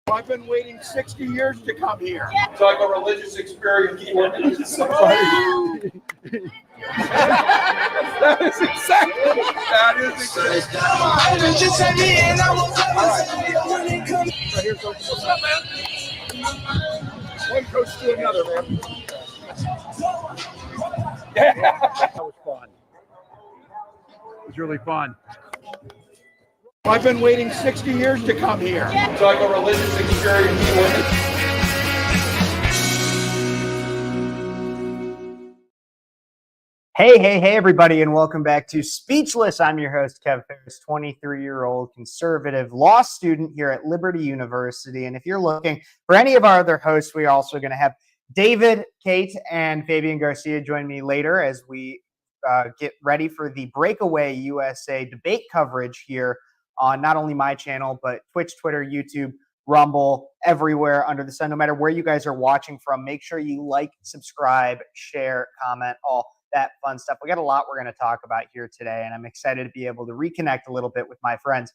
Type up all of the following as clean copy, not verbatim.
I've been waiting 60 years to come here. Talk about religious experience. That is exactly. So here's what's up, man? One coach to another, man. Yeah. That was fun. It was really fun. I've been waiting 60 years to come here. Talk about religious experience. Hey, everybody, and welcome back to Speechless. I'm your host, Kev Ferris, 23-year-old conservative law student here at Liberty University. And if you're looking for any of our other hosts, we are also going to have David, Kate, and Fabian Garcia join me later as we get ready for the Breakaway USA debate coverage here on not only my channel, but Twitch, Twitter, YouTube, Rumble, everywhere under the sun. No matter where you guys are watching from, make sure you like, subscribe, share, comment, all that fun stuff. We got a lot we're going to talk about here today, and I'm excited to be able to reconnect a little bit with my friends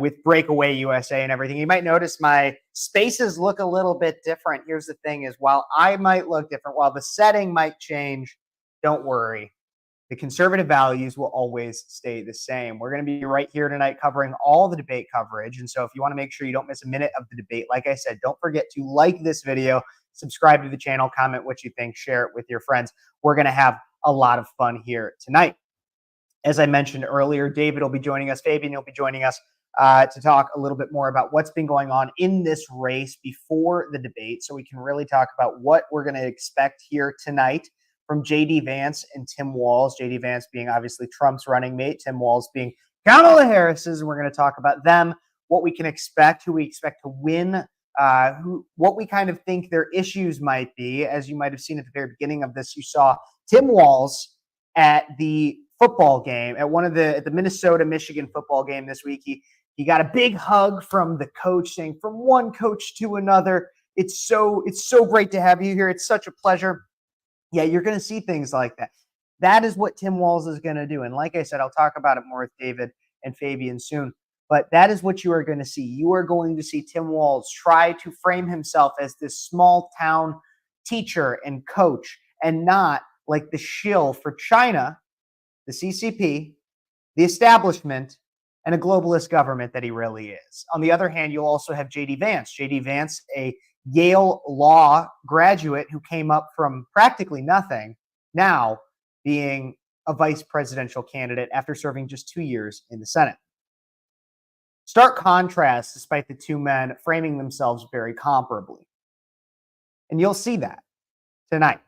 with Breakaway USA and everything. You might notice my spaces look a little bit different. Here's the thing is, while I might look different, while the setting might change, don't worry. The conservative values will always stay the same. We're going to be right here tonight covering all the debate coverage. And so if you want to make sure you don't miss a minute of the debate, like I said, don't forget to like this video, subscribe to the channel, comment what you think, share it with your friends. We're going to have a lot of fun here tonight. As I mentioned earlier, David will be joining us. Fabian will be joining us to talk a little bit more about what's been going on in this race before the debate, so we can really talk about what we're going to expect here tonight from J.D. Vance and Tim Walz. J.D. Vance being obviously Trump's running mate, Tim Walz being Kamala Harris's, and we're going to talk about them, what we can expect, who we expect to win, what we kind of think their issues might be. As you might have seen at the very beginning of this, you saw Tim Walz at the football game, at the Minnesota-Michigan football game this week. He got a big hug from the coach, saying, "From one coach to another, it's so great to have you here. It's such a pleasure." Yeah, you're going to see things like that. That is what Tim Walz is going to do. And like I said, I'll talk about it more with David and Fabian soon. But that is what you are going to see. You are going to see Tim Walz try to frame himself as this small town teacher and coach, and not like the shill for China, the CCP, the establishment, and a globalist government that he really is. On the other hand, you'll also have J.D. Vance. J.D. Vance, a Yale law graduate who came up from practically nothing, now being a vice presidential candidate after serving just 2 years in the Senate. Stark contrast, despite the two men framing themselves very comparably. And you'll see that tonight.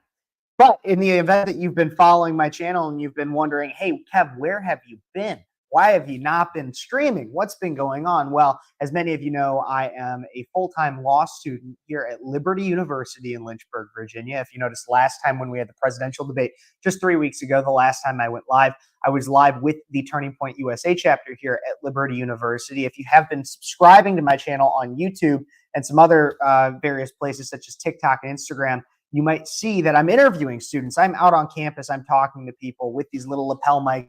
But in the event that you've been following my channel and you've been wondering, hey, Kev, where have you been? Why have you not been streaming? What's been going on? Well, as many of you know, I am a full-time law student here at Liberty University in Lynchburg, Virginia. If you noticed last time when we had the presidential debate just 3 weeks ago, the last time I went live, I was live with the Turning Point USA chapter here at Liberty University. If you have been subscribing to my channel on YouTube and some other various places such as TikTok and Instagram, you might see that I'm interviewing students. I'm out on campus. I'm talking to people with these little lapel mics.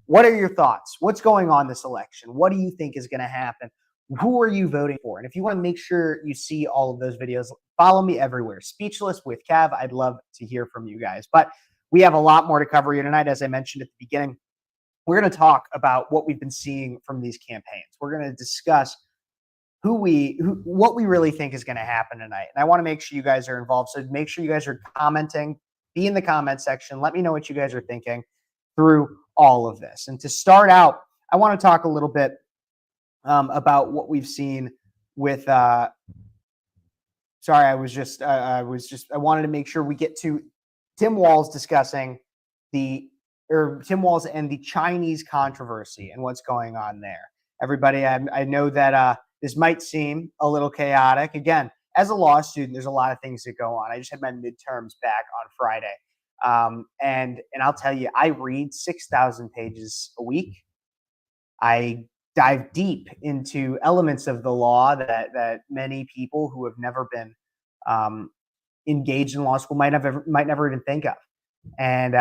What are your thoughts? What's going on this election? What do you think is going to happen? Who are you voting for? And if you want to make sure you see all of those videos, follow me everywhere. Speechless with Kev. I'd love to hear from you guys. But we have a lot more to cover here tonight. As I mentioned at the beginning, we're going to talk about what we've been seeing from these campaigns. We're going to discuss what we really think is going to happen tonight. And I want to make sure you guys are involved. So make sure you guys are commenting. Be in the comment section. Let me know what you guys are thinking through all of this. And to start out, I want to talk a little bit about what we've seen with I wanted to make sure we get to Tim Walz discussing Tim Walz and the Chinese controversy and what's going on there. Everybody, I know that this might seem a little chaotic. Again, as a law student, there's a lot of things that go on. I just had my midterms back on Friday. And I'll tell you, I read 6,000 pages a week. I dive deep into elements of the law that many people who have never been engaged in law school might never even think of. And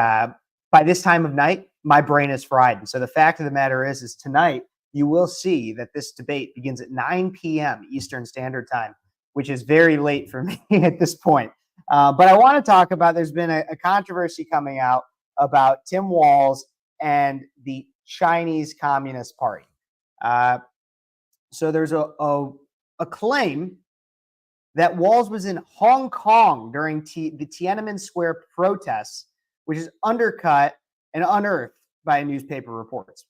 by this time of night, my brain is fried. And so the fact of the matter is tonight, you will see that this debate begins at 9 p.m. Eastern Standard Time, which is very late for me at this point. But I want to talk about, there's been a controversy coming out about Tim Walz and the Chinese Communist Party. So there's a claim that Walz was in Hong Kong during the Tiananmen Square protests, which is undercut and unearthed by newspaper reports.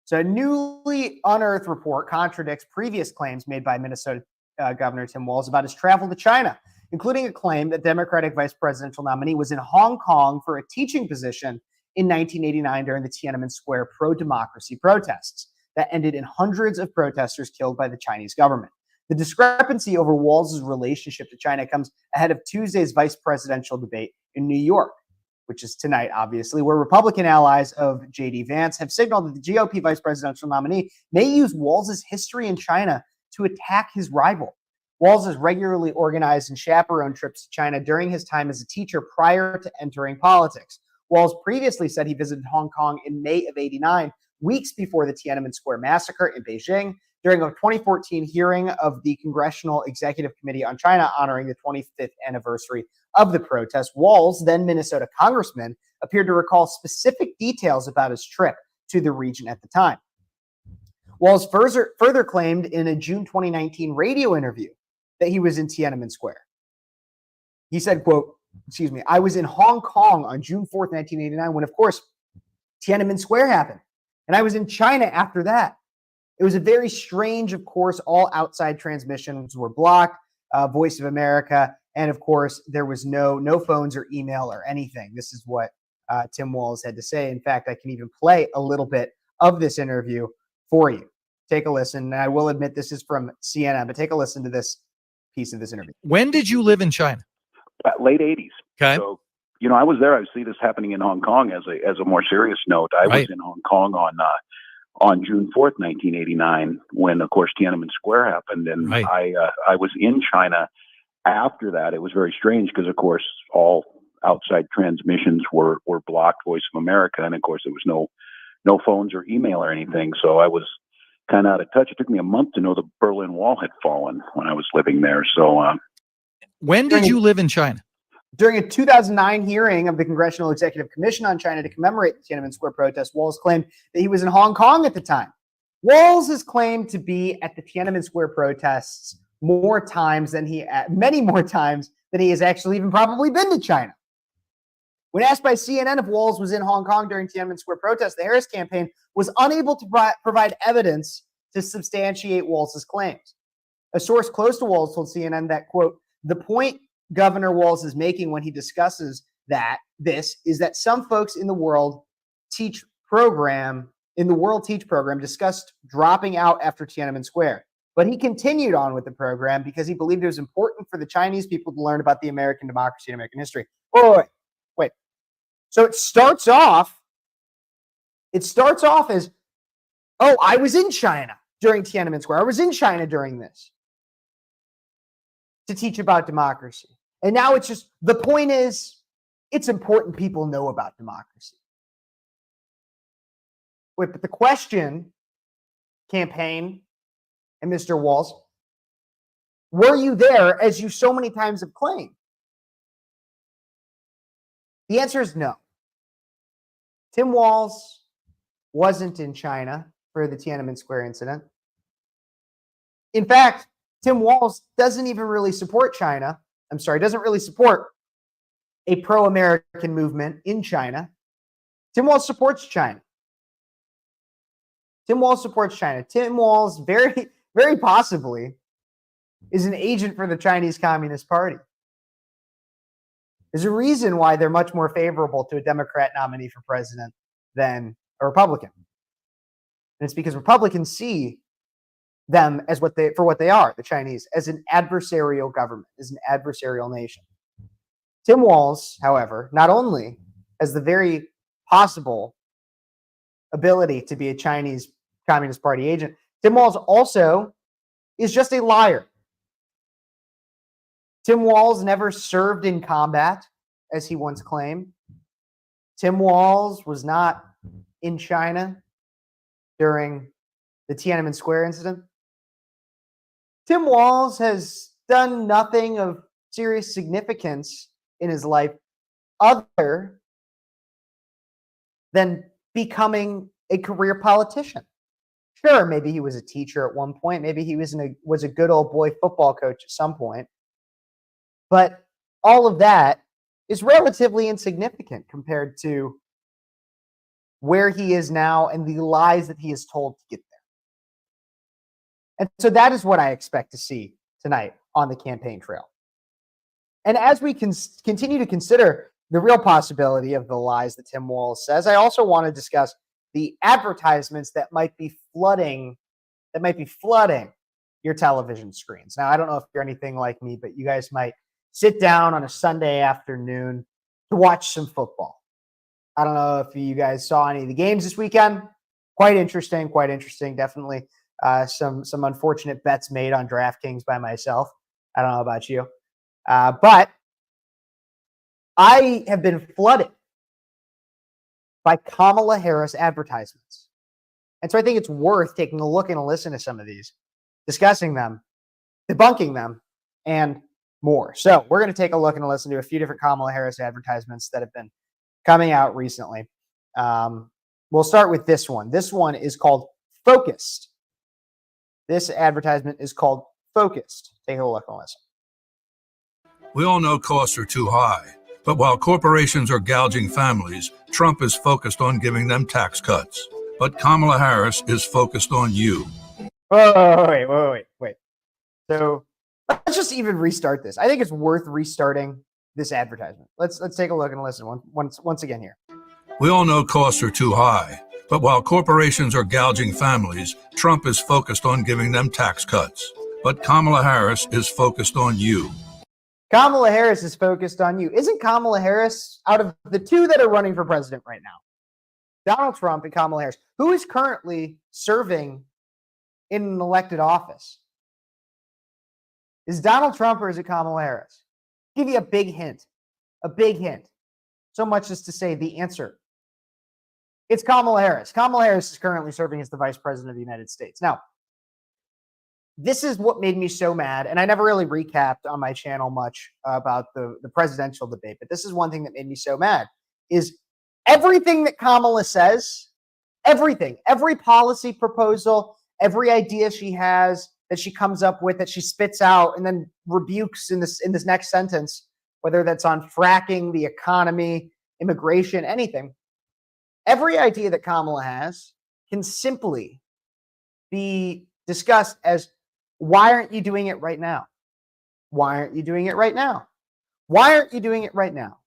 So a newly unearthed report contradicts previous claims made by Minnesota Governor Tim Walz about his travel to China, including a claim that Democratic vice presidential nominee was in Hong Kong for a teaching position in 1989 during the Tiananmen Square pro-democracy protests that ended in hundreds of protesters killed by the Chinese government. The discrepancy over Walz's relationship to China comes ahead of Tuesday's vice presidential debate in New York, which is tonight, obviously, where Republican allies of J.D. Vance have signaled that the GOP vice presidential nominee may use Walz's history in China to attack his rival. Walz has regularly organized and chaperoned trips to China during his time as a teacher prior to entering politics. Walz previously said he visited Hong Kong in May of '89, weeks before the Tiananmen Square massacre in Beijing, during a 2014 hearing of the Congressional Executive Committee on China honoring the 25th anniversary of the protest. Walz, then Minnesota congressman, appeared to recall specific details about his trip to the region at the time. Walz further claimed in a June 2019 radio interview that he was in Tiananmen Square. He said, quote, I was in Hong Kong on June 4th, 1989, when, of course, Tiananmen Square happened. And I was in China after that. It was a very strange, of course, all outside transmissions were blocked, Voice of America, and of course, there was no phones or email or anything. This is what Tim Walz had to say. In fact, I can even play a little bit of this interview for you. Take a listen. And I will admit this is from CNN, but take a listen to this piece of this interview. When did you live in China? Late 80s. Okay. So, I was there. I see this happening in Hong Kong as a more serious note. I was in Hong Kong on June 4th, 1989, when, of course, Tiananmen Square happened. And I was in China after that. It was very strange because, of course, all outside transmissions were blocked, Voice of America. And, of course, there was no phones or email or anything. So I was kind of out of touch. It took me a month to know the Berlin Wall had fallen when I was living there. So when did you live in China? During a 2009 hearing of the Congressional Executive Commission on China to commemorate the Tiananmen Square protest, Walz claimed that he was in Hong Kong at the time. Walz is claimed to be at the Tiananmen Square protests many more times than he has actually even probably been to China. When asked by CNN if Walz was in Hong Kong during Tiananmen Square protests, the Harris campaign was unable to provide evidence to substantiate Walz's claims. A source close to Walz told CNN that, quote, the point Governor Walz is making when he discusses this is that some folks in the World Teach program discussed dropping out after Tiananmen Square. But he continued on with the program because he believed it was important for the Chinese people to learn about the American democracy and American history. Wait. So it starts off as, I was in China during Tiananmen Square. I was in China during this to teach about democracy. And now it's just, the point is, it's important people know about democracy. Wait, but the question, campaign, and Mr. Walz, were you there as you so many times have claimed? The answer is no. Tim Walz wasn't in China for the Tiananmen Square incident. In fact, Tim Walz doesn't even really support China. Doesn't really support a pro-American movement in China. Tim Walz supports China. Tim Walz very, very possibly is an agent for the Chinese Communist Party. There's a reason why they're much more favorable to a Democrat nominee for president than a Republican. And it's because Republicans see them as what they are, the Chinese, as an adversarial government, as an adversarial nation. Tim Walz, however, not only has the very possible ability to be a Chinese Communist Party agent, Tim Walz also is just a liar. Tim Walz never served in combat, as he once claimed. Tim Walz was not in China during the Tiananmen Square incident. Tim Walz has done nothing of serious significance in his life other than becoming a career politician. Sure, maybe he was a teacher at one point. Maybe he was a good old boy football coach at some point. But all of that is relatively insignificant compared to where he is now and the lies that he is told to get there. And so that is what I expect to see tonight on the campaign trail. And as we continue to consider the real possibility of the lies that Tim Walz says, I also want to discuss the advertisements that might be flooding your television screens. Now, I don't know if you're anything like me, but you guys might sit down on a Sunday afternoon to watch some football. I don't know if you guys saw any of the games this weekend. Quite interesting. Definitely some unfortunate bets made on DraftKings by myself. I don't know about you. But I have been flooded by Kamala Harris advertisements. And so I think it's worth taking a look and a listen to some of these, discussing them, debunking them, and more. So we're going to take a look and listen to a few different Kamala Harris advertisements that have been coming out recently. We'll start with this one. This one is called Focused. This advertisement is called Focused. Take a look and listen. We all know costs are too high, but while corporations are gouging families, Trump is focused on giving them tax cuts. But Kamala Harris is focused on you. Wait. So let's just even restart this. I think it's worth restarting this advertisement. Let's take a look and listen once again here. We all know costs are too high, but while corporations are gouging families, Trump is focused on giving them tax cuts. But Kamala Harris is focused on you. Kamala Harris is focused on you. Isn't Kamala Harris, out of the two that are running for president right now, Donald Trump and Kamala Harris, who is currently serving in an elected office? Is Donald Trump or is it Kamala Harris? Give you a big hint. So much as to say the answer. It's Kamala Harris. Kamala Harris is currently serving as the vice president of the United States. Now, this is what made me so mad, and I never really recapped on my channel much about the presidential debate, but this is one thing that made me so mad, is everything that Kamala says, everything, every policy proposal, every idea she has that she comes up with, that she spits out and then rebukes in this next sentence, whether that's on fracking, the economy, immigration, anything, every idea that Kamala has can simply be discussed as, why aren't you doing it right now? Why aren't you doing it right now? Why aren't you doing it right now?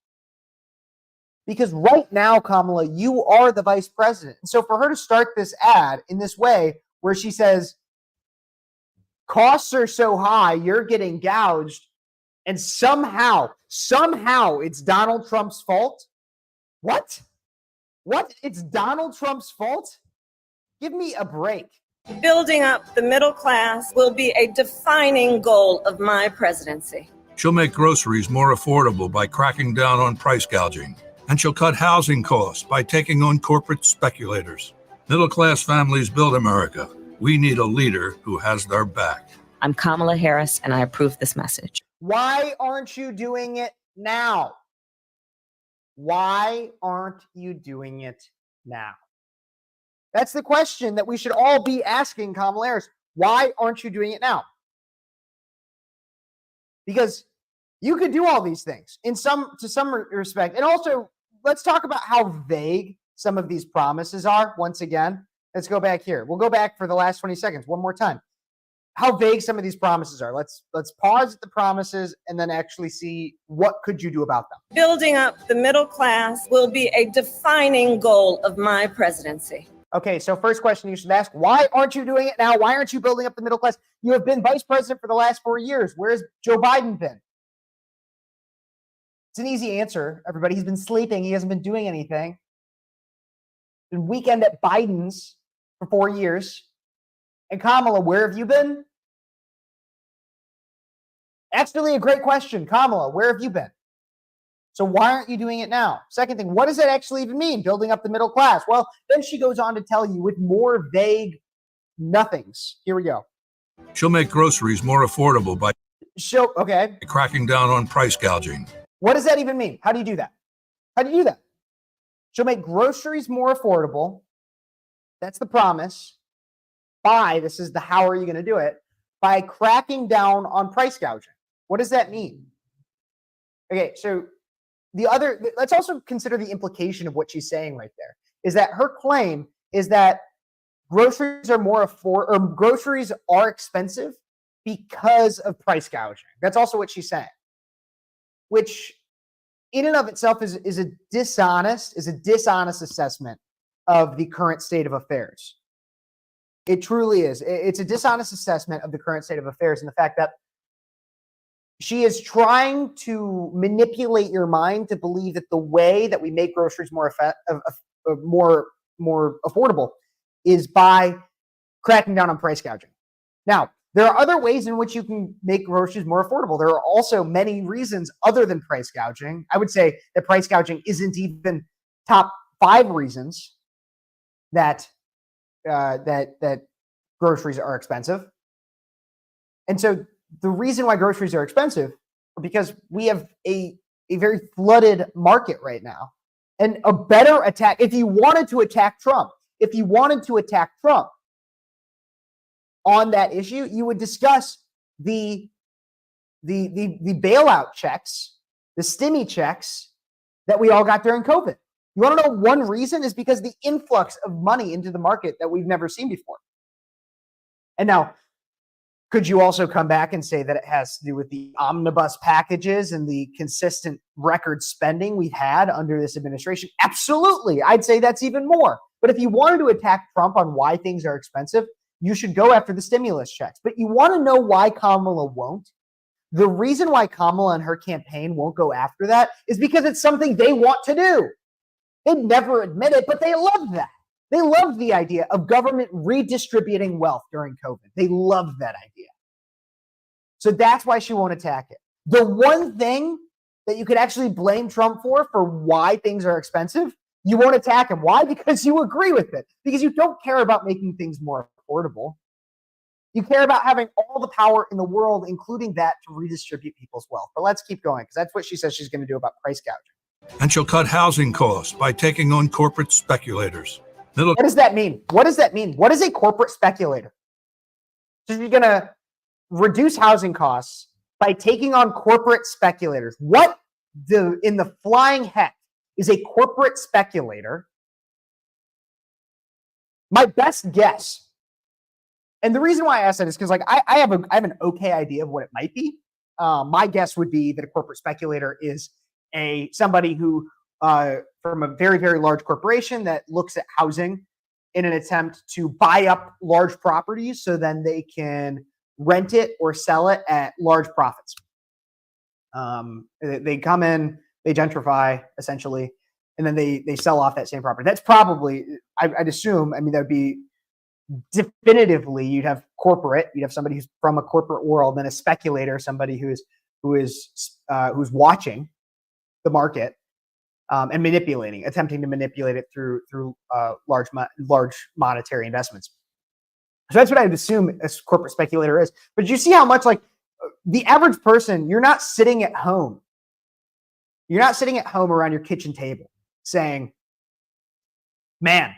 Because right now, Kamala, you are the vice president. And so for her to start this ad in this way, where she says, costs are so high, you're getting gouged, and somehow it's Donald Trump's fault? What? It's Donald Trump's fault? Give me a break. Building up the middle class will be a defining goal of my presidency. She'll make groceries more affordable by cracking down on price gouging. And she'll cut housing costs by taking on corporate speculators. Middle-class families build America. We need a leader who has their back. I'm Kamala Harris, and I approve this message. Why aren't you doing it now? Why aren't you doing it now? That's the question that we should all be asking Kamala Harris. Why aren't you doing it now? Because you could do all these things to some respect. And also, let's talk about how vague some of these promises are. Once again, let's go back here. We'll go back for the last 20 seconds one more time. How vague some of these promises are. Let's pause at the promises and then actually see what could you do about them. Building up the middle class will be a defining goal of my presidency. Okay, so first question you should ask, why aren't you doing it now? Why aren't you building up the middle class? You have been vice president for the last 4 years. Where's Joe Biden been? It's an easy answer, everybody. He's been sleeping. He hasn't been doing anything. Been weekend at Biden's for 4 years. And Kamala, where have you been? Actually, a great question. Kamala, where have you been? So why aren't you doing it now? Second thing, what does that actually even mean, building up the middle class? Well, then she goes on to tell you with more vague nothings. Here we go. She'll make groceries more affordable by Okay. cracking down on price gouging. What does that even mean? How do you do that? How do you do that? She'll make groceries more affordable. That's the promise. This is the how are you going to do it? By cracking down on price gouging. What does that mean? Okay, so let's also consider the implication of what she's saying right there. Is that her claim is that groceries are expensive because of price gouging. That's also what she's saying, which in and of itself is a dishonest assessment of the current state of affairs. It truly is. It's a dishonest assessment of the current state of affairs and the fact that she is trying to manipulate your mind to believe that the way that we make groceries more affordable is by cracking down on price gouging. Now, there are other ways in which you can make groceries more affordable. There are also many reasons other than price gouging. I would say that price gouging isn't even top 5 reasons that groceries are expensive. And so the reason why groceries are expensive are because we have a very flooded market right now. And a better attack, if you wanted to attack Trump on that issue, you would discuss the bailout checks, the stimmy checks that we all got during COVID. You want to know one reason is because the influx of money into the market that we've never seen before. And now, could you also come back and say that it has to do with the omnibus packages and the consistent record spending we've had under this administration? Absolutely. I'd say that's even more. But if you wanted to attack Trump on why things are expensive, you should go after the stimulus checks. But you want to know why Kamala won't? The reason why Kamala and her campaign won't go after that is because it's something they want to do. They'd never admit it, but they love that. They loved the idea of government redistributing wealth during COVID. They loved that idea. So that's why she won't attack it. The one thing that you could actually blame Trump for why things are expensive, you won't attack him. Why? Because you agree with it. Because you don't care about making things more affordable. You care about having all the power in the world, including that to redistribute people's wealth. But let's keep going, because that's what she says she's going to do about price gouging. And she'll cut housing costs by taking on corporate speculators. What does that mean? What does that mean? What is a corporate speculator? So you're going to reduce housing costs by taking on corporate speculators. What in the flying heck is a corporate speculator? My best guess, and the reason why I asked that is because I have an okay idea of what it might be. My guess would be that a corporate speculator is somebody who from a very, very large corporation that looks at housing in an attempt to buy up large properties so then they can rent it or sell it at large profits. They come in, they gentrify essentially, and then they sell off that same property. That's probably, I'd assume, that would be definitively, you'd have somebody who's from a corporate world, then a speculator, somebody who's watching the market and attempting to manipulate it through large monetary investments. So that's what I would assume a corporate speculator is. But you see how much the average person, you're not sitting at home. You're not sitting at home around your kitchen table saying, man,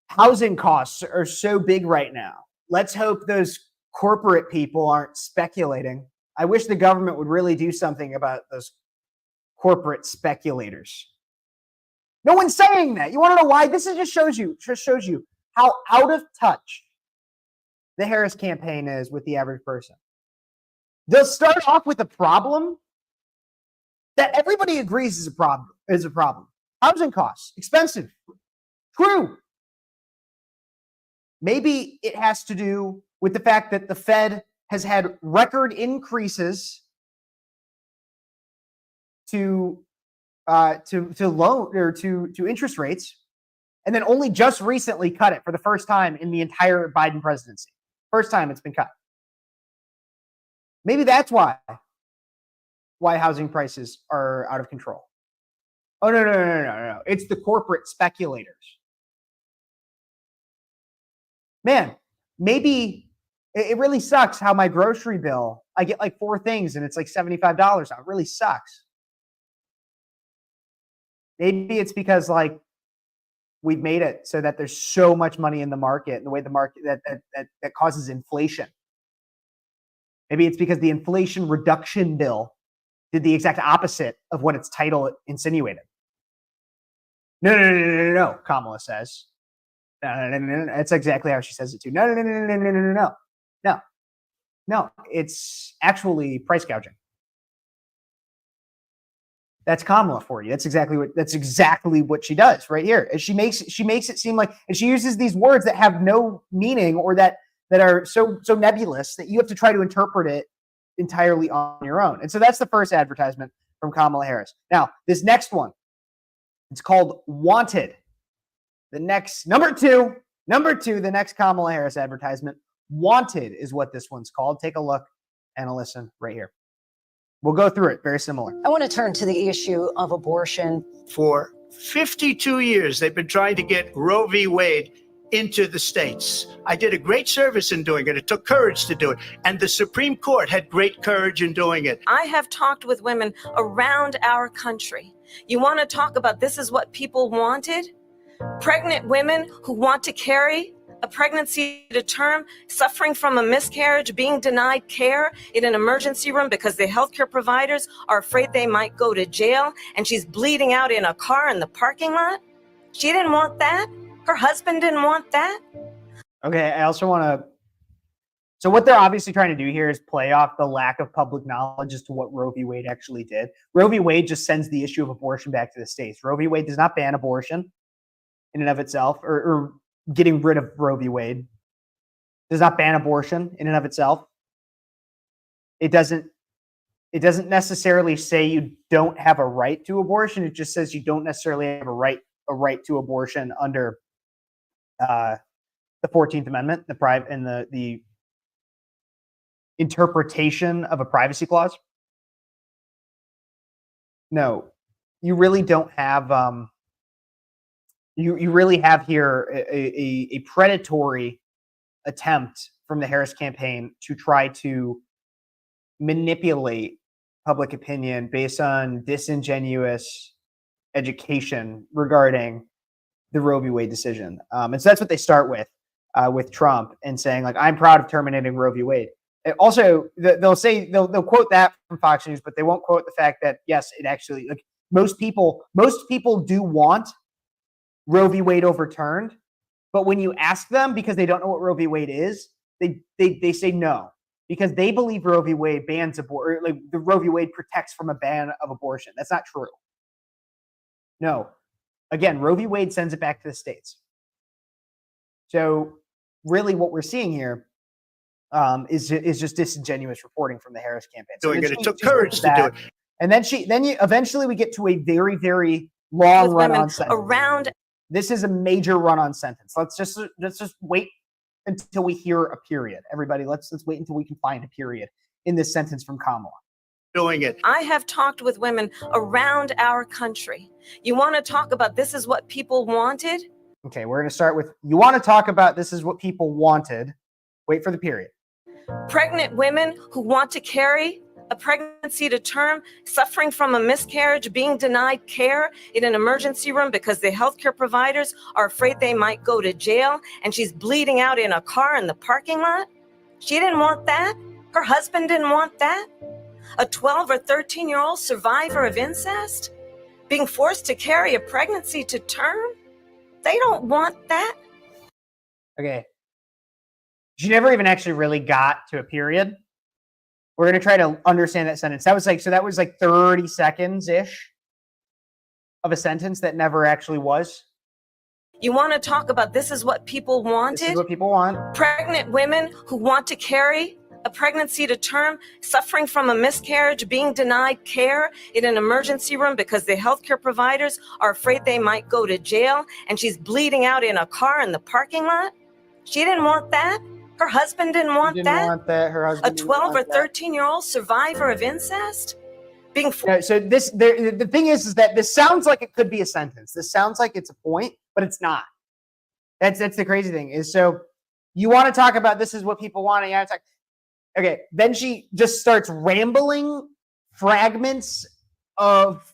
housing costs are so big right now. Let's hope those corporate people aren't speculating. I wish the government would really do something about those corporate speculators. No one's saying that. You want to know why? This just shows you how out of touch the Harris campaign is with the average person. They'll start off with a problem that everybody agrees is a problem. Housing costs, expensive. True. Maybe it has to do with the fact that the Fed has had record increases to loan or to interest rates, and then only just recently cut it for the first time in the entire Biden presidency. First time it's been cut. Maybe that's why housing prices are out of control. Oh, no. It's the corporate speculators. man, maybe it really sucks how my grocery bill, I get like 4 things and it's like $75 now. It really sucks. Maybe it's because like we've made it so that there's so much money in the market, and the way the market that causes inflation. Maybe it's because the Inflation Reduction Bill did the exact opposite of what its title insinuated. No, Kamala says. No. That's exactly how she says it too. No. It's actually price gouging. That's Kamala for you. That's exactly what she does right here. And she makes it seem like, and she uses these words that have no meaning or that are so nebulous that you have to try to interpret it entirely on your own. And so that's the first advertisement from Kamala Harris. Now, this next one, it's called Wanted. The next number two, the next Kamala Harris advertisement, Wanted is what this one's called. Take a look and a listen right here. We'll go through it. Very similar. I want to turn to the issue of abortion. For 52 years, they've been trying to get Roe v. Wade into the states. I did a great service in doing it. It took courage to do it. And the Supreme Court had great courage in doing it. I have talked with women around our country. You want to talk about this is what people wanted? Pregnant women who want to carry a pregnancy to term, suffering from a miscarriage, being denied care in an emergency room because the healthcare providers are afraid they might go to jail, and she's bleeding out in a car in the parking lot. She didn't want that. Her husband didn't want that. Okay, I also want to. So what they're obviously trying to do here is play off the lack of public knowledge as to what Roe v. Wade actually did. Roe v. Wade just sends the issue of abortion back to the states. Roe v. Wade does not ban abortion in and of itself, or getting rid of Roe v. Wade does not ban abortion in and of itself. It doesn't necessarily say you don't have a right to abortion. It just says you don't necessarily have a right to abortion under the 14th Amendment, the interpretation of a privacy clause. No, you really don't have. You really have here a predatory attempt from the Harris campaign to try to manipulate public opinion based on disingenuous education regarding the Roe v. Wade decision. And so that's what they start with Trump and saying, like, I'm proud of terminating Roe v. Wade. And also, they'll quote that from Fox News, but they won't quote the fact that, yes, it actually, like, most people do want Roe v. Wade overturned, but when you ask them, because they don't know what Roe v. Wade is, they say no, because they believe Roe v. Wade bans abortion, like the Roe v. Wade protects from a ban of abortion. That's not true. No. Again, Roe v. Wade sends it back to the states. So really what we're seeing here is just disingenuous reporting from the Harris campaign. So it took courage to do it. And then eventually we get to a very, very long run-on sentence. Around. This is a major run-on sentence. Let's just wait until we hear a period. Everybody, let's wait until we can find a period in this sentence from Kamala. Doing it. I have talked with women around our country. You want to talk about this is what people wanted? Okay, we're going to start with, you want to talk about this is what people wanted. Wait for the period. Pregnant women who want to carry a pregnancy to term, suffering from a miscarriage, being denied care in an emergency room because the healthcare providers are afraid they might go to jail, and she's bleeding out in a car in the parking lot. She didn't want that. Her husband didn't want that. A 12 or 13-year-old survivor of incest being forced to carry a pregnancy to term. They don't want that. Okay. She never even actually really got to a period. We're going to try to understand that sentence. That was like 30 seconds-ish of a sentence that never actually was. You want to talk about this is what people wanted? This is what people want. Pregnant women who want to carry a pregnancy to term, suffering from a miscarriage, being denied care in an emergency room because the healthcare providers are afraid they might go to jail, and she's bleeding out in a car in the parking lot. She didn't want that. Her husband didn't want that. Her husband a 12 or 13-year-old survivor of incest being. So the thing is that this sounds like it could be a sentence. This sounds like it's a point, but it's not. That's the crazy thing is, so You want to talk about this is what people want. And it's like, okay. Then she just starts rambling fragments of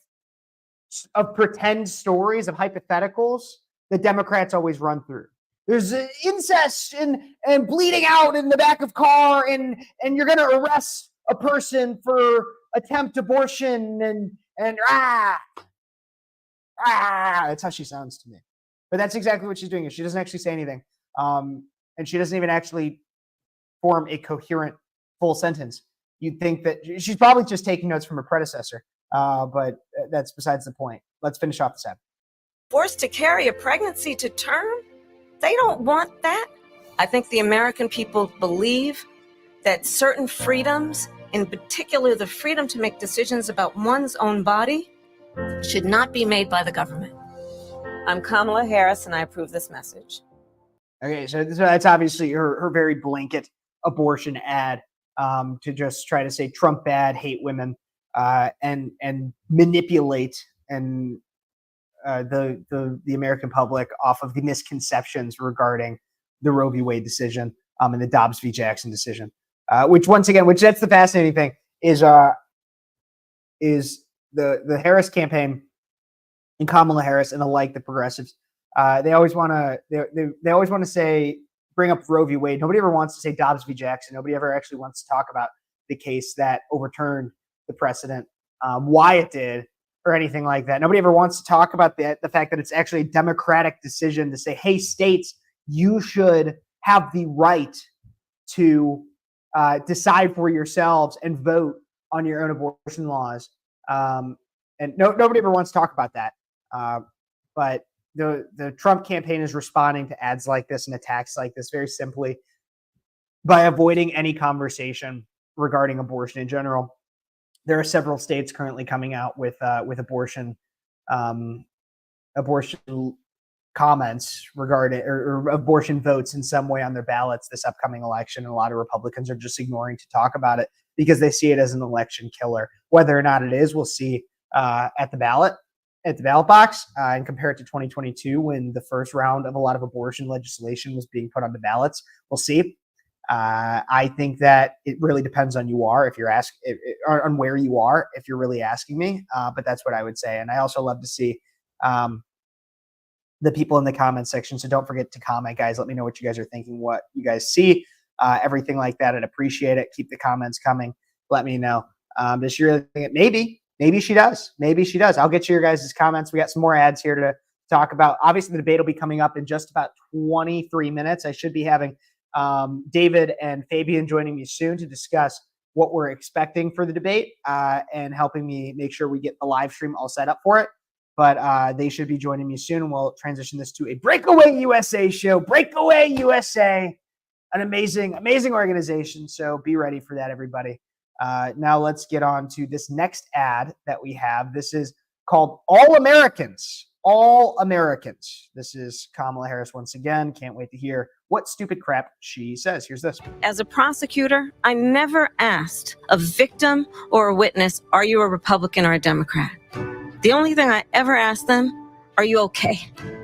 pretend stories, of hypotheticals that Democrats always run through. There's incest and bleeding out in the back of car, and you're going to arrest a person for attempt abortion, and that's how she sounds to me. But that's exactly what she's doing. She doesn't actually say anything, and she doesn't even actually form a coherent full sentence. You'd think that she's probably just taking notes from her predecessor, but that's besides the point. Let's finish off this app. Forced to carry a pregnancy to term? They don't want that. I think the American people believe that certain freedoms, in particular the freedom to make decisions about one's own body, should not be made by the government. I'm Kamala Harris, and I approve this message. Okay, so that's obviously her very blanket abortion ad to just try to say Trump bad, hate women, and manipulate and the American public off of the misconceptions regarding the Roe v. Wade decision and the Dobbs v. Jackson decision. Which that's the fascinating thing is the Harris campaign and Kamala Harris and the progressives. They always want to say bring up Roe v. Wade. Nobody ever wants to say Dobbs v. Jackson. Nobody ever actually wants to talk about the case that overturned the precedent, why it did, or anything like that. Nobody ever wants to talk about the fact that it's actually a democratic decision to say, hey, states, you should have the right to decide for yourselves and vote on your own abortion laws. And nobody ever wants to talk about that. But the Trump campaign is responding to ads like this and attacks like this very simply by avoiding any conversation regarding abortion in general. There are several states currently coming out with abortion comments regarding or abortion votes in some way on their ballots this upcoming election. And a lot of Republicans are just ignoring to talk about it because they see it as an election killer. Whether or not it is, we'll see at the ballot box and compare it to 2022 when the first round of a lot of abortion legislation was being put on the ballots. We'll see. I think that it really depends on on where you are, if you're really asking me. But that's what I would say. And I also love to see the people in the comment section. So don't forget to comment, guys. Let me know what you guys are thinking, what you guys see, everything like that. I'd appreciate it. Keep the comments coming. Let me know. Does she really think it? Maybe she does. Maybe she does. I'll get you your guys' comments. We got some more ads here to talk about. Obviously, the debate will be coming up in just about 23 minutes. I should be having David and Fabian joining me soon to discuss what we're expecting for the debate and helping me make sure we get the live stream all set up for it. But they should be joining me soon. We'll transition this to a Breakaway USA show. Breakaway USA, an amazing organization. So be ready for that, everybody. Now let's get on to this next ad that we have. This is called All Americans. All Americans. This is Kamala Harris once again. Can't wait to hear what stupid crap she says. Here's this. As a prosecutor, I never asked a victim or a witness, are you a Republican or a Democrat? The only thing I ever asked them, are you okay?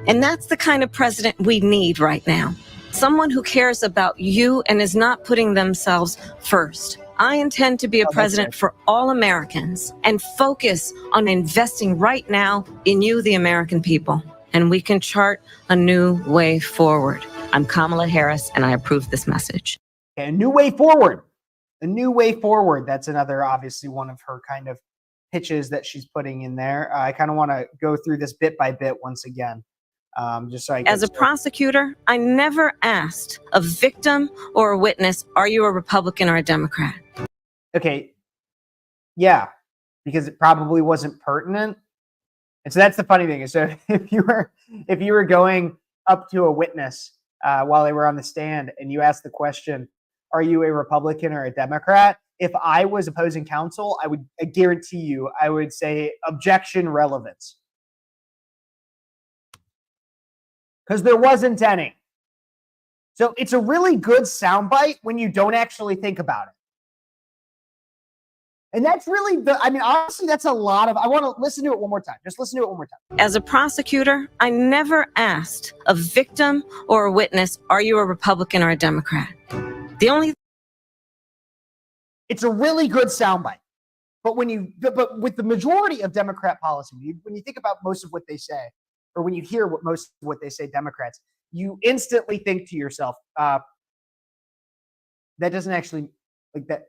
And that's the kind of president we need right now. Someone who cares about you and is not putting themselves first. I intend to be a president for all Americans and focus on investing right now in you, the American people. And we can chart a new way forward. I'm Kamala Harris, and I approve this message. Okay, a new way forward. A new way forward. That's another, obviously, one of her kind of pitches that she's putting in there. I kind of want to go through this bit by bit once again. Just so I As a prosecutor, I never asked a victim or a witness, are you a Republican or a Democrat? Okay. Yeah, because it probably wasn't pertinent. And so that's the funny thing. So if you were going up to a witness while they were on the stand and you asked the question, are you a Republican or a Democrat? If I was opposing counsel, I guarantee you, I would say objection relevance. Because there wasn't any. So it's a really good soundbite when you don't actually think about it. And that's really honestly, that's a lot of, I want to listen to it one more time. Just listen to it one more time. As a prosecutor, I never asked a victim or a witness, are you a Republican or a Democrat? It's a really good soundbite. But but with the majority of Democrat policy, when you think about most of what they say, or when you hear most of what they say, Democrats, you instantly think to yourself, that doesn't actually, that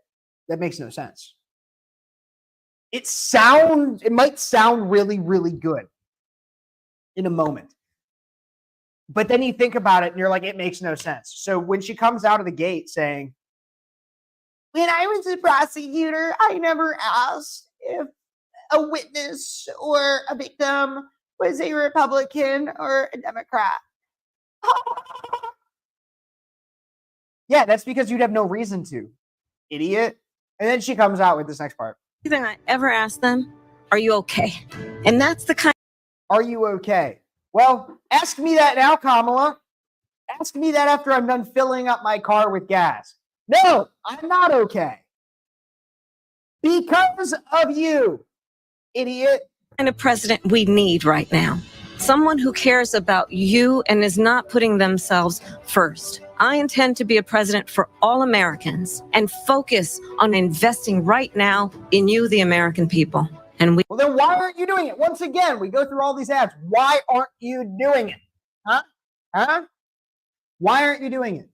makes no sense. It might sound really, really good in a moment. But then you think about it and you're like, it makes no sense. So when she comes out of the gate saying, when I was a prosecutor, I never asked if a witness or a victim was a Republican or a Democrat. Yeah, that's because you'd have no reason to, idiot. And then she comes out with this next part. Thing I ever asked them, are you okay? And that's the kind. Are you okay? Well, ask me that now, Kamala. Ask me that after I'm done filling up my car with gas. No, I'm not okay. Because of you, idiot. Kind of president we need right now. Someone who cares about you and is not putting themselves first. I intend to be a president for all Americans and focus on investing right now in you, the American people. Well, then why aren't you doing it? Once again, we go through all these ads. Why aren't you doing it? Huh? Why aren't you doing it?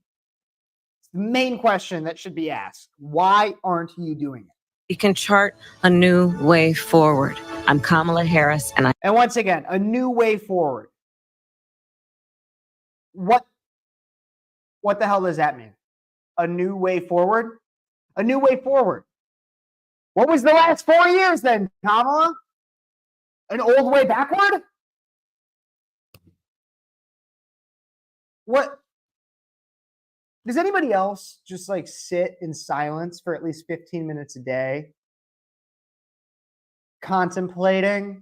It's the main question that should be asked. Why aren't you doing it? We can chart a new way forward. I'm Kamala Harris, and once again, a new way forward. What the hell does that mean? A new way forward? A new way forward. What was the last 4 years then, Kamala? An old way backward? What? Does anybody else just sit in silence for at least 15 minutes a day, contemplating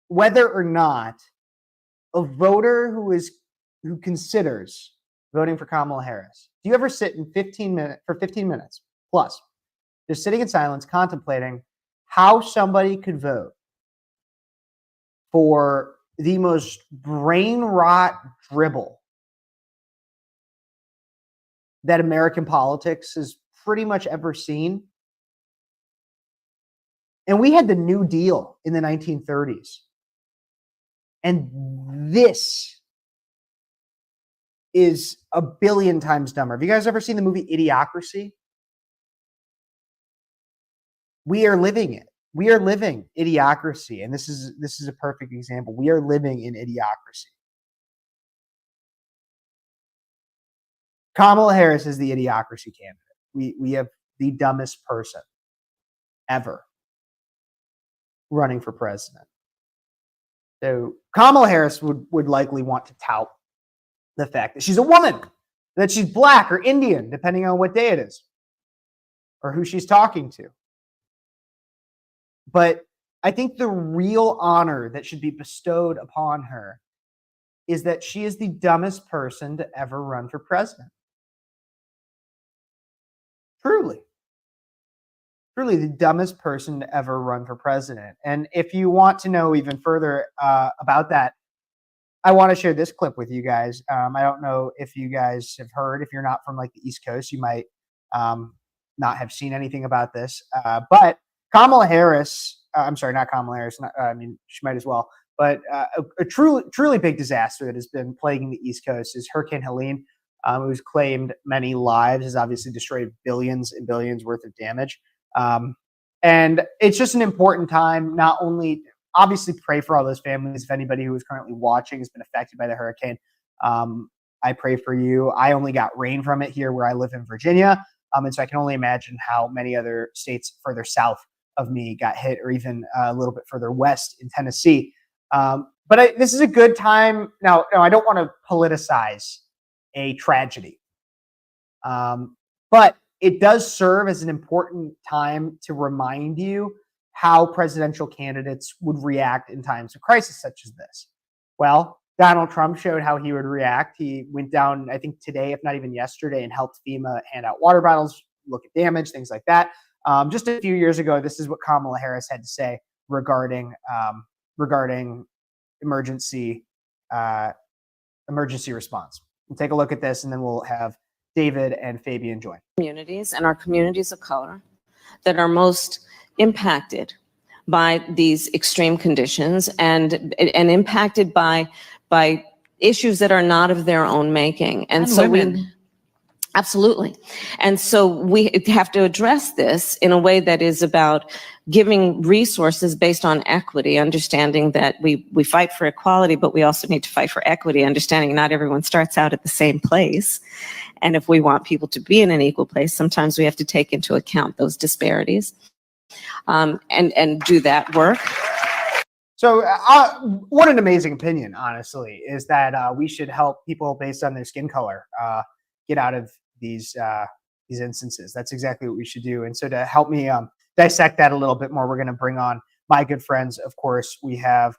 whether or not a voter who considers voting for Kamala Harris? Do you ever sit for 15 minutes plus, just sitting in silence, contemplating how somebody could vote for the most brain rot dribble that American politics has pretty much ever seen? And we had the New Deal in the 1930s. And this is a billion times dumber. Have you guys ever seen the movie Idiocracy? We are living it. We are living Idiocracy. And this is a perfect example. We are living in Idiocracy. Kamala Harris is the Idiocracy candidate. We have the dumbest person ever running for president. So Kamala Harris would likely want to tout the fact that she's a woman, that she's black or Indian, depending on what day it is, or who she's talking to. But I think the real honor that should be bestowed upon her is that she is the dumbest person to ever run for president. Truly the dumbest person to ever run for president. And if you want to know even further about that, I want to share this clip with you guys. I don't know if you guys have heard. If you're not from the East Coast, you might not have seen anything about this. But Kamala Harris, I'm sorry, not Kamala Harris. She might as well. But a truly big disaster that has been plaguing the East Coast is Hurricane Helene, who's claimed many lives, has obviously destroyed billions and billions worth of damage. And it's just an important time, not only obviously pray for all those families. If anybody who is currently watching has been affected by the hurricane, I pray for you. I only got rain from it here where I live in Virginia. And so I can only imagine how many other states further south of me got hit, or even a little bit further west in Tennessee. But this is a good time. Now, I don't want to politicize a tragedy. But it does serve as an important time to remind you how presidential candidates would react in times of crisis such as this. Well, Donald Trump showed how he would react. He went down, I think today, if not even yesterday, and helped FEMA hand out water bottles look at damage, things like that. Just a few years ago, this is what Kamala Harris had to say regarding emergency response. We'll take a look at this, and then we'll have David and Fabian join. Communities and our communities of color that are most impacted by these extreme conditions and impacted by issues that are not of their own making. And so women. Absolutely. And so we have to address this in a way that is about giving resources based on equity, understanding that we fight for equality, but we also need to fight for equity, understanding not everyone starts out at the same place. And if we want people to be in an equal place, sometimes we have to take into account those disparities and do that work. So what an amazing opinion, honestly, is that we should help people based on their skin color get out of these instances. That's exactly what we should do. And so to help me dissect that a little bit more, we're going to bring on my good friends. Of course, we have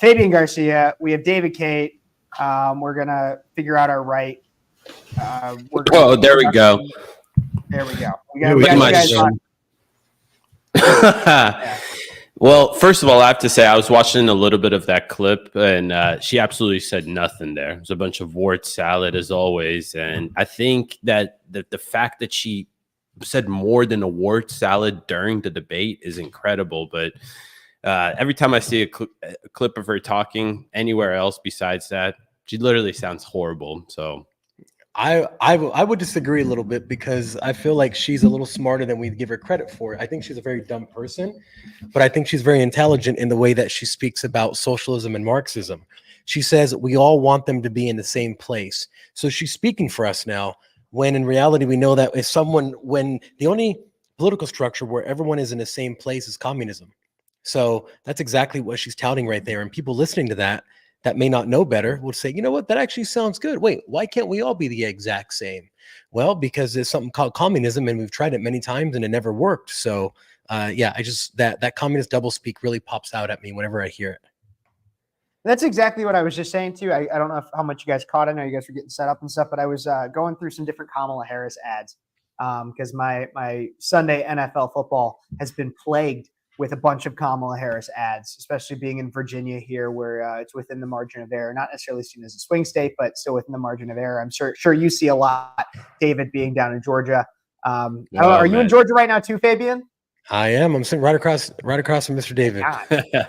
Fabian Garcia, we have David Kate. We're going to figure out our right. There we go. There we go. We got you guys on. Yeah. Well, first of all, I have to say I was watching a little bit of that clip, and she absolutely said nothing there. It was a bunch of word salad as always, and I think that the fact that she said more than a word salad during the debate is incredible. But every time I see a clip of her talking anywhere else besides that, she literally sounds horrible. So I would disagree a little bit because I feel like she's a little smarter than we give her credit for. I think she's a very dumb person, but I think she's very intelligent in the way that she speaks about socialism and Marxism. She says we all want them to be in the same place. So she's speaking for us now, when in reality we know that when the only political structure where everyone is in the same place is communism. So that's exactly what she's touting right there. And people listening to that may not know better will say, you know what, that actually sounds good. Wait, why can't we all be the exact same? Well, because there's something called communism, and we've tried it many times and it never worked. So yeah, that communist doublespeak really pops out at me whenever I hear it. That's exactly what I was just saying too. I don't know how much you guys caught. I know you guys were getting set up and stuff, but I was going through some different Kamala Harris ads because my Sunday NFL football has been plagued with a bunch of Kamala Harris ads, especially being in Virginia here, where it's within the margin of error, not necessarily seen as a swing state, but still within the margin of error. I'm sure you see a lot, David, being down in Georgia. I don't know, are you in Georgia right now too, Fabian? I am. I'm sitting right across from Mr. David.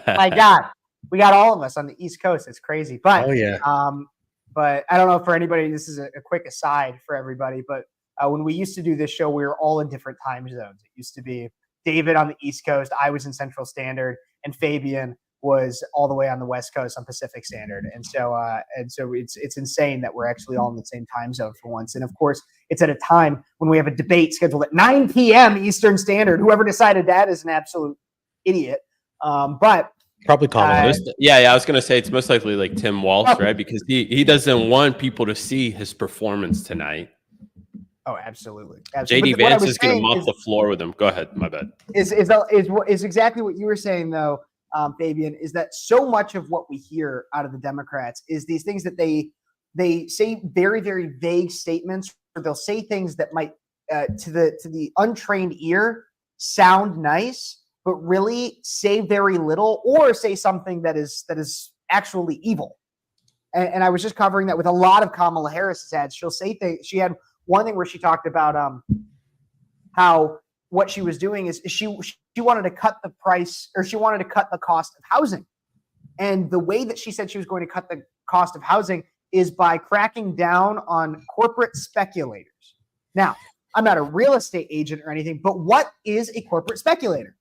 My God, we got all of us on the East Coast. It's crazy, but but I don't know for anybody. This is a quick aside for everybody, but when we used to do this show, we were all in different time zones. It used to be David on the East Coast, I was in Central Standard, and Fabian was all the way on the West Coast on Pacific Standard. And so it's insane that we're actually all in the same time zone for once. And of course, it's at a time when we have a debate scheduled at 9 p.m. Eastern Standard. Whoever decided that is an absolute idiot. But probably Kamala. I was going to say it's most likely like Tim Walz, right? Because he doesn't want people to see his performance tonight. Oh, absolutely. JD Vance is going to mop the floor with him. Go ahead. My bad. Is exactly what you were saying, though, Fabian, is that so much of what we hear out of the Democrats is these things that they say very, very vague statements, or they'll say things that might, to the untrained ear, sound nice, but really say very little, or say something that is actually evil. And I was just covering that with a lot of Kamala Harris's ads. She'll say things. She had one thing where she talked about how what she was doing is she wanted to cut the price, or she wanted to cut the cost of housing. And the way that she said she was going to cut the cost of housing is by cracking down on corporate speculators. Now, I'm not a real estate agent or anything, but what is a corporate speculator?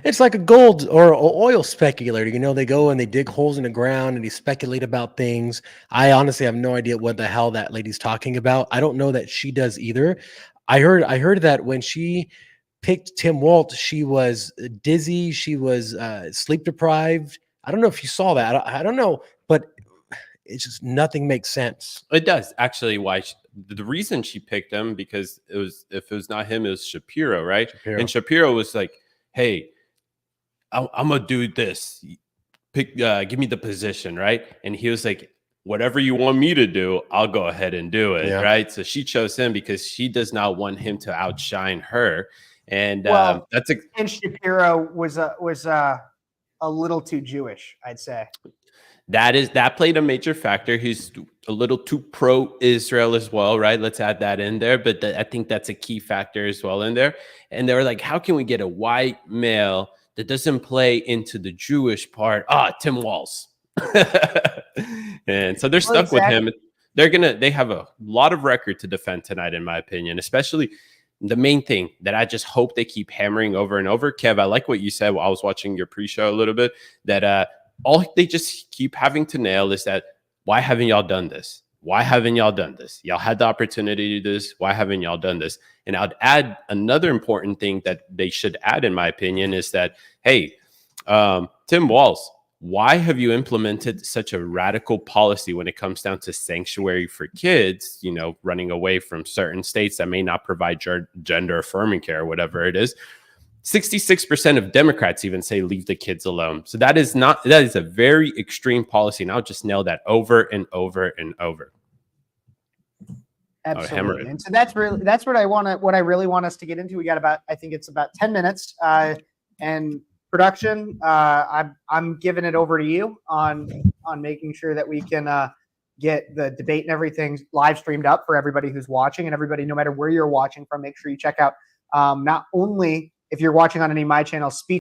It's like a gold or oil speculator. You know, they go and they dig holes in the ground and they speculate about things. I honestly have no idea what the hell that lady's talking about. I don't know that she does either. I heard that when she picked Tim Walz, she was dizzy. She was sleep deprived. I don't know if you saw that. I don't know, but it's just nothing makes sense. It does actually. The reason she picked him, because if it was not him, it was Shapiro, right? And Shapiro was like, "Hey, I'm gonna do this. Give me the position, right?" And he was like, whatever you want me to do, I'll go ahead and do it. Yeah. Right. So she chose him because she does not want him to outshine her. And Well, that's a and Shapiro was a little too Jewish, I'd say. that played a major factor. He's a little too pro-Israel as well, right? Let's add that in there. But I think that's a key factor as well in there. And they were like, how can we get a white male that doesn't play into the Jewish part? Tim Walz. And so they're stuck with him. They have a lot of record to defend tonight, in my opinion, especially the main thing that I just hope they keep hammering over and over. Kev, I like what you said while I was watching your pre-show a little bit, that all they just keep having to nail is that, why haven't y'all done this? Why haven't y'all done this? Y'all had the opportunity to do this. Why haven't y'all done this? And I'd add another important thing that they should add, in my opinion, is that, hey, Tim Walz, why have you implemented such a radical policy when it comes down to sanctuary for kids, running away from certain states that may not provide gender affirming care or whatever it is? 66% of Democrats even say leave the kids alone. So that is a very extreme policy. And I'll just nail that over and over and over. Absolutely. And so that's what I really want us to get into. We got I think it's about 10 minutes. And production, I'm giving it over to you on making sure that we can get the debate and everything live streamed up for everybody who's watching, and everybody, no matter where you're watching from, make sure you check out not only if you're watching on any of my channels,